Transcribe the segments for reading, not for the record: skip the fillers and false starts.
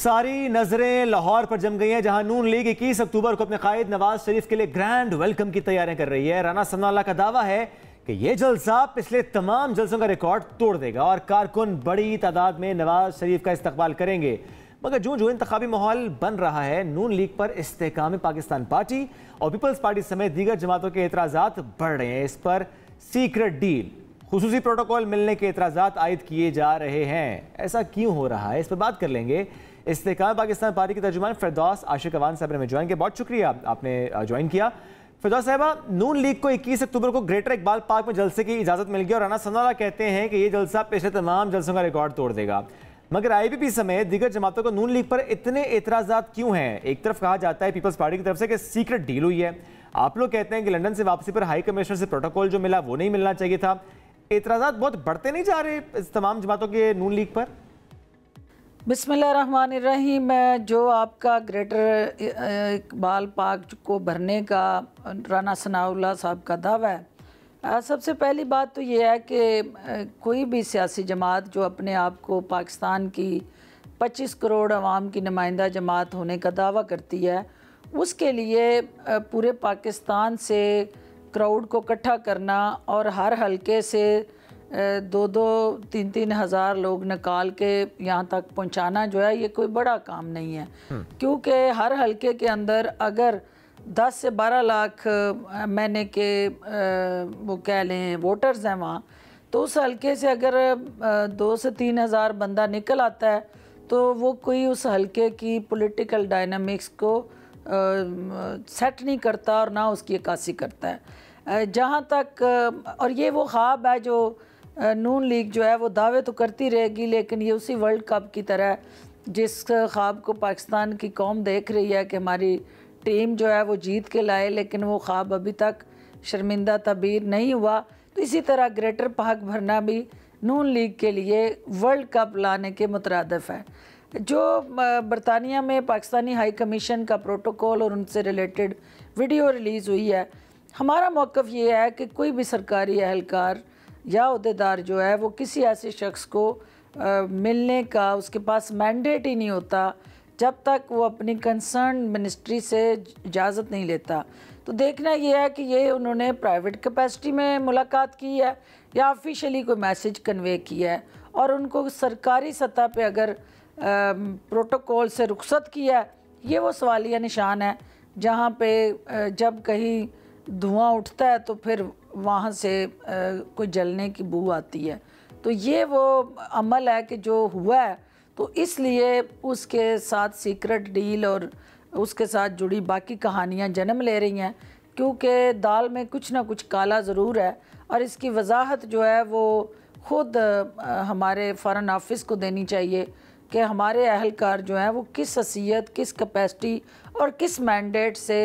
सारी नजरें लाहौर पर जम गई हैं, जहां नून लीग 21 अक्टूबर को अपने कायद नवाज शरीफ के लिए ग्रैंड वेलकम की तैयारियां कर रही है। राना सनाउल्लाह का दावा है कि यह जलसा पिछले तमाम जलसों का रिकॉर्ड तोड़ देगा और कारकुन बड़ी तादाद में नवाज शरीफ का इस्तकबाल करेंगे। मगर जो जो इंतखाबी माहौल बन रहा है, नून लीग पर इस्तेकाम पाकिस्तान पार्टी और पीपल्स पार्टी समेत दीगर जमातों के एतराज़ात बढ़ रहे हैं। इस पर सीक्रेट डील, खुसूसी प्रोटोकॉल मिलने के एतराज़ात आयद किए जा रहे हैं। ऐसा क्यों हो रहा है, इस पर बात कर लेंगे। इस्तेकाम पाकिस्तान पार्टी के तर्जुमान फिरदौस आशिक अवान साहब ने हमें ज्वाइन किया। बहुत शुक्रिया आपने ज्वाइन किया। फिरदौस साहबा, नून लीग को 21 अक्टूबर को ग्रेटर इकबाल पार्क में जलसे की इजाज़त मिल गई और राना सनाउल्लाह कहते हैं कि ये जलसा पिछले तमाम जलसों का रिकॉर्ड तोड़ देगा। मगर IPP समेत दीगर जमातों को नून लीग पर इतने एतराज़ात क्यों हैं? एक तरफ कहा जाता है पीपल्स पार्टी की तरफ से कि सीक्रेट डील हुई है, आप लोग कहते हैं कि लंदन से वापसी पर हाई कमिश्नर से प्रोटोकॉल जो मिला वो नहीं मिलना चाहिए था। एतराज़ात बहुत बढ़ते नहीं जा रहे इस तमाम जमातों के नून लीग पर? बिस्मिल्लाहिर्रहमानिर्रहीम। जो आपका ग्रेटर इकबाल पार्क को भरने का राना सनाउल्लाह साहब का दावा है, सबसे पहली बात तो ये है कि कोई भी सियासी जमात जो अपने आप को पाकिस्तान की 25 करोड़ आवाम की नुमाइंदा जमात होने का दावा करती है, उसके लिए पूरे पाकिस्तान से क्राउड को इकट्ठा करना और हर हलके से 2-3 हज़ार लोग निकाल के यहाँ तक पहुँचाना जो है, ये कोई बड़ा काम नहीं है। क्योंकि हर हलके के अंदर अगर 10 से 12 लाख महीने के वो कह लें वोटर्स हैं वहाँ, तो उस हलके से अगर 2 से 3 हज़ार बंदा निकल आता है तो वो कोई उस हलके की पॉलिटिकल डायनामिक्स को सेट नहीं करता और ना उसकी अक्कासी करता है। जहाँ तक और ये वो ख्वाब है जो नून लीग जो है वो दावे तो करती रहेगी, लेकिन ये उसी वर्ल्ड कप की तरह जिस ख्वाब को पाकिस्तान की कौम देख रही है कि हमारी टीम जो है वो जीत के लाए, लेकिन वो ख्वाब अभी तक शर्मिंदा तबीर नहीं हुआ। तो इसी तरह ग्रेटर पार्क भरना भी नून लीग के लिए वर्ल्ड कप लाने के मुतरादिफ है। जो बरतानिया में पाकिस्तानी हाई कमीशन का प्रोटोकॉल और उनसे रिलेटेड वीडियो रिलीज़ हुई है, हमारा मौक़िफ़ ये है कि कोई भी सरकारी अहलकार या अहदेदार जो है वो किसी ऐसे शख्स को मिलने का उसके पास मैंडेट ही नहीं होता जब तक वो अपनी कंसर्न मिनिस्ट्री से इजाज़त नहीं लेता। तो देखना ये है कि ये उन्होंने प्राइवेट कैपेसिटी में मुलाकात की है या ऑफिशियली कोई मैसेज कन्वे किया है, और उनको सरकारी सतह पे अगर प्रोटोकॉल से रुखसत किया है, ये वो सवालिया निशान है जहाँ पे जब कहीं धुआं उठता है तो फिर वहाँ से कोई जलने की बू आती है। तो ये वो अमल है कि जो हुआ है, तो इसलिए उसके साथ सीक्रेट डील और उसके साथ जुड़ी बाकी कहानियाँ जन्म ले रही हैं, क्योंकि दाल में कुछ ना कुछ काला ज़रूर है। और इसकी वजाहत जो है वो ख़ुद हमारे फ़ॉरेन ऑफिस को देनी चाहिए कि हमारे अहलकार जो हैं वो किस हैसियत, किस कैपेसिटी और किस मैंडेट से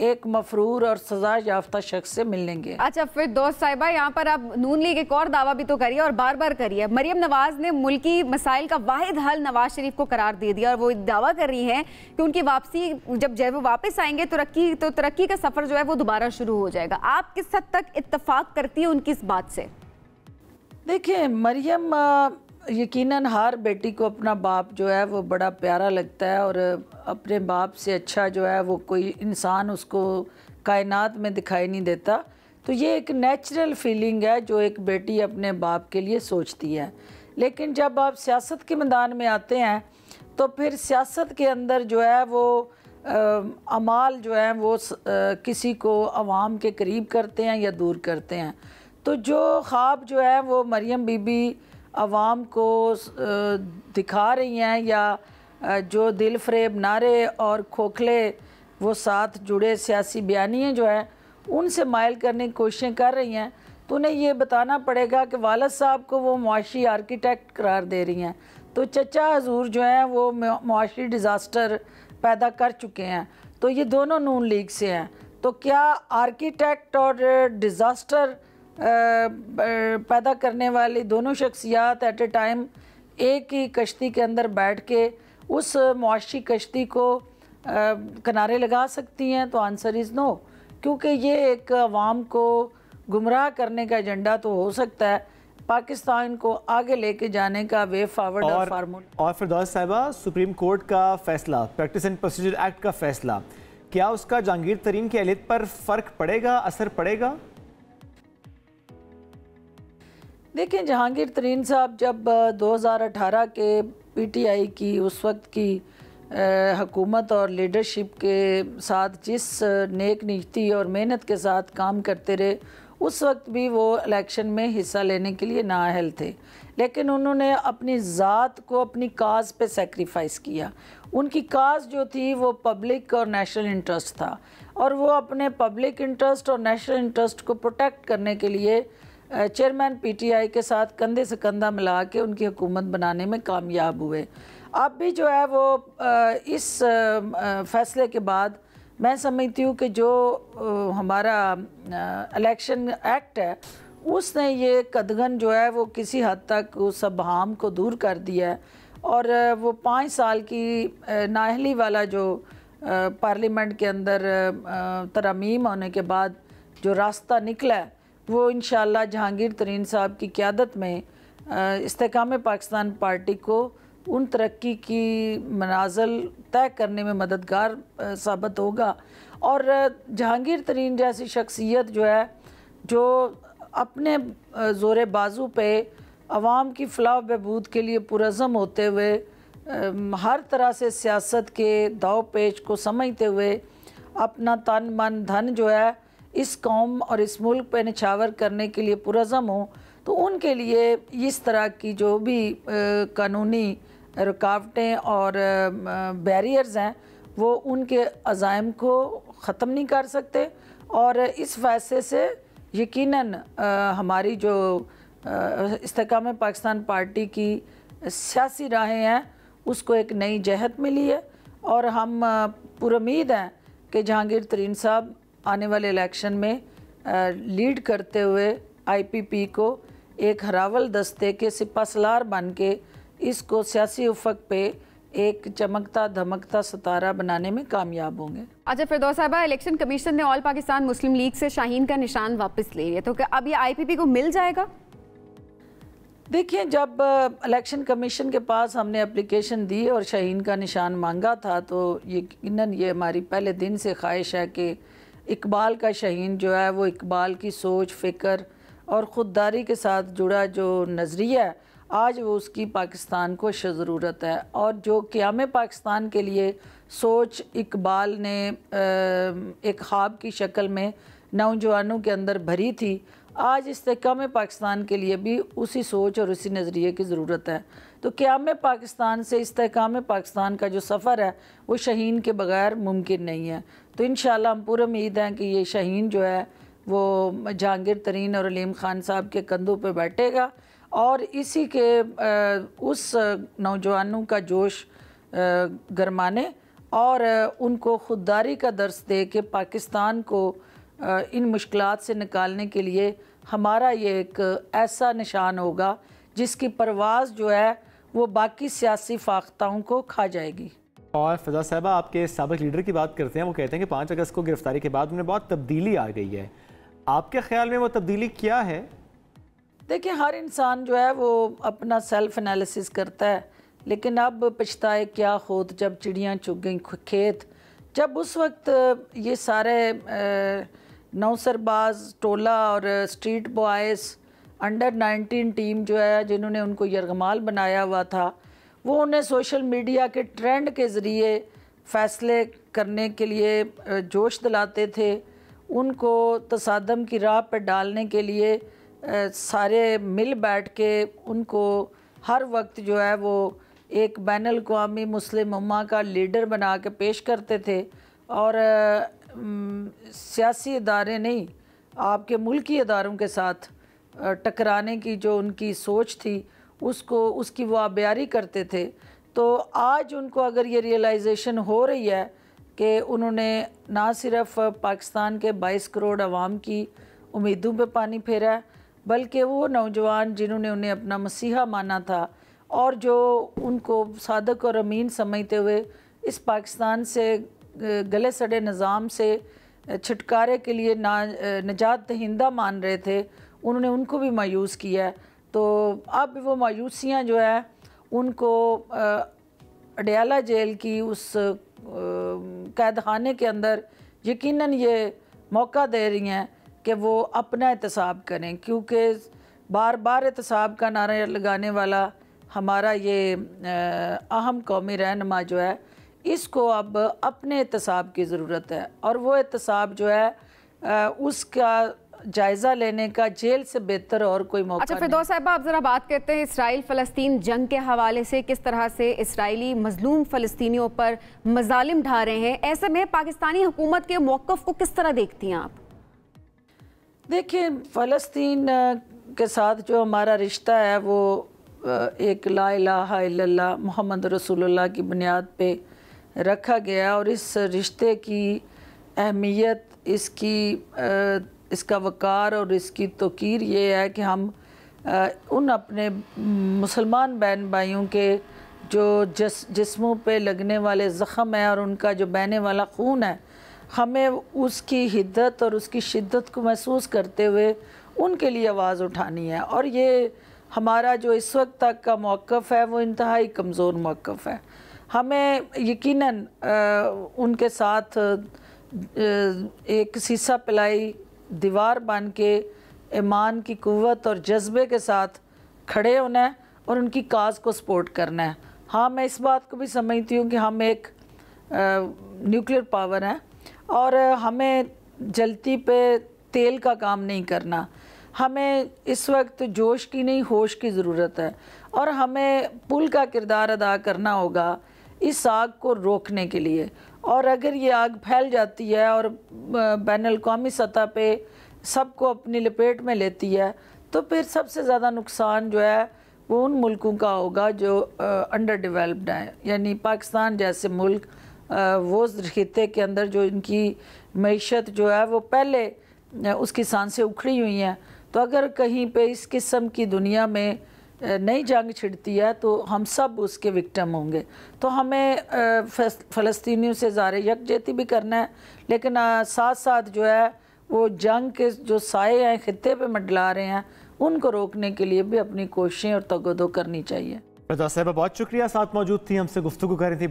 एक मफरूर और सजा याफ्ता शख्स से मिलेंगे। अच्छा फिरदौस साहिबा, यहाँ पर अब नून लीग एक और दावा भी तो करिए और बार बार करिए। मरियम नवाज ने मुल्की मसाइल का वाहिद हल नवाज शरीफ को करार दे दिया और वो दावा कर रही हैं कि उनकी वापसी जब वो वापस आएंगे तो तरक्की का सफर जो है वो दोबारा शुरू हो जाएगा। आप किस हद तक इत्तफाक करती है उनकी इस बात से? देखिए, मरियम यकीनन हर बेटी को अपना बाप जो है वो बड़ा प्यारा लगता है, और अपने बाप से अच्छा जो है वो कोई इंसान उसको कायनात में दिखाई नहीं देता। तो ये एक नेचुरल फीलिंग है जो एक बेटी अपने बाप के लिए सोचती है। लेकिन जब आप सियासत के मैदान में आते हैं तो फिर सियासत के अंदर जो है वो अमाल जो है वो किसी को अवाम के करीब करते हैं या दूर करते हैं। तो जो ख्वाब जो है वो मरियम बीबी अवाम को दिखा रही हैं, या जो दिल फरेब नारे और खोखले वो साथ जुड़े सियासी बयानियाँ जो हैं उनसे माइल करने की कोशिशें कर रही हैं, तो उन्हें ये बताना पड़ेगा कि वालिद साहब को वो मुआशी आर्किटेक्ट करार दे रही हैं, तो चचा हजूर जो हैं वो मुआशी डिज़ास्टर पैदा कर चुके हैं। तो ये दोनों नून लीग से हैं, तो क्या आर्किटेक्ट और डिज़ास्टर पैदा करने वाली दोनों शख्सियात एट ए टाइम एक ही कश्ती के अंदर बैठ के उस मुआशी कश्ती को किनारे लगा सकती हैं? तो आंसर इज़ नो, क्योंकि ये एक अवाम को गुमराह करने का एजेंडा तो हो सकता है, पाकिस्तान को आगे लेके जाने का वे फॉरवर्ड और फार्मूला। और फिरदौस साहिबा, सुप्रीम कोर्ट का फैसला, प्रैक्टिस एंड प्रोसीजर एक्ट का फैसला, क्या उसका जहांगीर तरीन की अहलियत पर फर्क पड़ेगा, असर पड़ेगा? देखिए, जहांगीर तरीन साहब जब 2018 के पीटीआई की उस वक्त की हुकूमत और लीडरशिप के साथ जिस नेक नीति और मेहनत के साथ काम करते रहे, उस वक्त भी वो इलेक्शन में हिस्सा लेने के लिए नाअहल थे, लेकिन उन्होंने अपनी ज़ात को अपनी काज पे सेक्रीफाइस किया। उनकी काज जो थी वो पब्लिक और नेशनल इंटरेस्ट था, और वो अपने पब्लिक इंटरेस्ट और नेशनल इंटरेस्ट को प्रोटेक्ट करने के लिए चेयरमैन पीटीआई के साथ कंधे से कंधा मिला के उनकी हुकूमत बनाने में कामयाब हुए। अब भी जो है वो इस फैसले के बाद मैं समझती हूँ कि जो हमारा इलेक्शन एक्ट है उसने ये कदगन जो है वो किसी हद तक उस अबहम को दूर कर दिया है, और वो 5 साल की नाअहली वाला जो पार्लियामेंट के अंदर तरमीम होने के बाद जो रास्ता निकला है वो इंशाअल्लाह जहांगीर तरीन साहब की क़यादत में इस्तेकाम पाकिस्तान पार्टी को उन तरक्की की मनाज़िल तय करने में मददगार साबित होगा। और जहांगीर तरीन जैसी शख्सियत जो है, जो अपने ज़ोर बाजू पे अवाम की फ़लाह बहबूद के लिए पुरज़म होते हुए हर तरह से सियासत के दाव पेच को समझते हुए अपना तन मन धन जो है इस कौम और इस मुल्क पे निछावर करने के लिए पुरज़म हो, तो उनके लिए इस तरह की जो भी कानूनी रुकावटें और बैरियर्स हैं वो उनके अज़ाइम को ख़त्म नहीं कर सकते। और इस फैसले से यकीनन हमारी जो इस्तेकाम पाकिस्तान पार्टी की सियासी राहें हैं उसको एक नई जहत मिली है, और हम पुरुम्मीद हैं कि जहांगीर तरीन साहब आने वाले इलेक्शन में लीड करते हुए आईपीपी को एक हरावल दस्ते के सिपासलार बन के इसको सियासी उफक पे एक चमकता धमकता सितारा बनाने में कामयाब होंगे। अच्छा फिरदौस साहिबा, इलेक्शन कमीशन ने ऑल पाकिस्तान मुस्लिम लीग से शाहीन का निशान वापस ले लिया, तो क्या अब ये आईपीपी को मिल जाएगा? देखिए, जब इलेक्शन कमीशन के पास हमने एप्लीकेशन दी और शाहीन का निशान मांगा था, तो यकीनन ये हमारी पहले दिन से ख्वाहिश है कि इकबाल का शाहीन जो है वो इकबाल की सोच, फ़िक्र और ख़ुददारी के साथ जुड़ा जो नज़रिया है, आज वो उसकी पाकिस्तान को ज़रूरत है। और जो क़याम पाकिस्तान के लिए सोच इकबाल ने एक ख्वाब की शक्ल में नौजवानों के अंदर भरी थी, आज इस्तेकाम पाकिस्तान के लिए भी उसी सोच और उसी नज़रिए की ज़रूरत है। तो क़याम पाकिस्तान से इस्तेकाम पाकिस्तान का जो सफ़र है वो शाहीन के बग़ैर मुमकिन नहीं है। तो इंशाअल्लाह हम पूरी उम्मीद हैं कि ये शाहीन जो है वो जहांगीर तरीन और अलीम ख़ान साहब के कंधों पे बैठेगा, और इसी के उस नौजवानों का जोश गरमाने और उनको खुददारी का दर्स दे के पाकिस्तान को इन मुश्किलात से निकालने के लिए हमारा ये एक ऐसा निशान होगा जिसकी परवाज़ जो है वो बाकी सियासी फाख्ताओं को खा जाएगी। और फिजा साहबा, आपके साबिक लीडर की बात करते हैं, वो कहते हैं कि 5 अगस्त को गिरफ्तारी के बाद उन्हें बहुत तब्दीली आ गई है। आपके ख्याल में वो तब्दीली क्या है? देखिए, हर इंसान जो है वो अपना सेल्फ एनालिसिस करता है, लेकिन अब पछताए क्या खुद जब चिड़ियाँ चुग गई खेत। जब उस वक्त ये सारे नौसरबाज टोला और स्ट्रीट बॉयज़ अंडर 19 टीम जो है जिन्होंने उनको यरगमाल बनाया हुआ था, वो उन्हें सोशल मीडिया के ट्रेंड के ज़रिए फ़ैसले करने के लिए जोश दिलाते थे, उनको तसादम की राह पर डालने के लिए सारे मिल बैठ के उनको हर वक्त जो है वो एक बैनुल अक़वामी मुस्लिम उम्मा का लीडर बना के पेश करते थे। और सियासी इदारे नहीं, आपके मुल्की इदारों के साथ टकराने की जो उनकी सोच थी उसकी वो आबियारी करते थे। तो आज उनको अगर ये रियलाइजेशन हो रही है कि उन्होंने ना सिर्फ पाकिस्तान के 22 करोड़ आवाम की उम्मीदों पे पानी फेरा है, बल्कि वो नौजवान जिन्होंने उन्हें अपना मसीहा माना था और जो उनको सादक और अमीन समझते हुए इस पाकिस्तान से गले सड़े निज़ाम से छुटकारे के लिए निजात दहिंदा मान रहे थे, उन्होंने उनको भी मायूस किया है। तो अब वो मायूसियाँ जो है उनको अडयाला जेल की उस कैद खाने के अंदर यकीनन ये मौका दे रही हैं कि वो अपना एहतसाब करें, क्योंकि बार बार एहतसाब का नारा लगाने वाला हमारा ये अहम कौमी रहनुमा जो है, इसको अब अपने एहतसाब की ज़रूरत है। और वो एहतसाब जो है उसका जायज़ा लेने का जेल से बेहतर और कोई मौका अच्छा फिरदौस साहिबा, आप ज़रा बात करते हैं इसराइल फ़लस्तीन जंग के हवाले से, किस तरह से इसराइली मजलूम फ़लस्तीनियों पर मजालिम ढा रहे हैं। ऐसे में पाकिस्तानी हुकूमत के मौक़िफ़ को किस तरह देखती हैं आप? देखिए, फ़लस्तीन के साथ जो हमारा रिश्ता है वो एक ला इलाहा इल्लल्लाह मोहम्मद रसूलुल्लाह की बुनियाद पे रखा गया, और इस रिश्ते की अहमियत, इसका वक़ार और इसकी तौक़ीर ये है कि हम उन अपने मुसलमान बहन भाइयों के जो जिस्मों पे लगने वाले ज़ख़म है और उनका जो बहने वाला खून है, हमें उसकी हिद्दत और उसकी शिद्दत को महसूस करते हुए उनके लिए आवाज़ उठानी है। और ये हमारा जो इस वक्त तक का मौक़िफ़ है वो इंतहाई कमज़ोर मौक़िफ़ है। हमें यकीनन उनके साथ एक सीसा पिलाई दीवार बन के ईमान की क़ुव्वत और जज्बे के साथ खड़े होना है और उनकी काज को सपोर्ट करना है। हाँ, मैं इस बात को भी समझती हूँ कि हम एक न्यूक्लियर पावर हैं और हमें जलती पे तेल का काम नहीं करना। हमें इस वक्त जोश की नहीं, होश की ज़रूरत है, और हमें पुल का किरदार अदा करना होगा इस आग को रोकने के लिए। और अगर ये आग फैल जाती है और बैनुल-अक़वामी सतह पे सबको अपनी लपेट में लेती है, तो फिर सबसे ज़्यादा नुकसान जो है वो उन मुल्कों का होगा जो अंडर डेवलप्ड हैं। यानी पाकिस्तान जैसे मुल्क, वो खित्ते के अंदर जो इनकी मईशत जो है वो पहले उसकी सांसें उखड़ी हुई हैं। तो अगर कहीं पे इस किस्म की दुनिया में नई जंग छिड़ती है तो हम सब उसके विक्टिम होंगे। तो हमें फ़लस्तीनियों से ज़ाहिर यकजहती भी करना है, लेकिन साथ साथ जो है वो जंग के जो साए हैं खित्ते पे मंडला रहे हैं, उनको रोकने के लिए भी अपनी कोशिशें और तगदो करनी चाहिए। फिरदौस साहिबा बहुत शुक्रिया, साथ मौजूद थी, हमसे गुफ्तगू कर रही थी।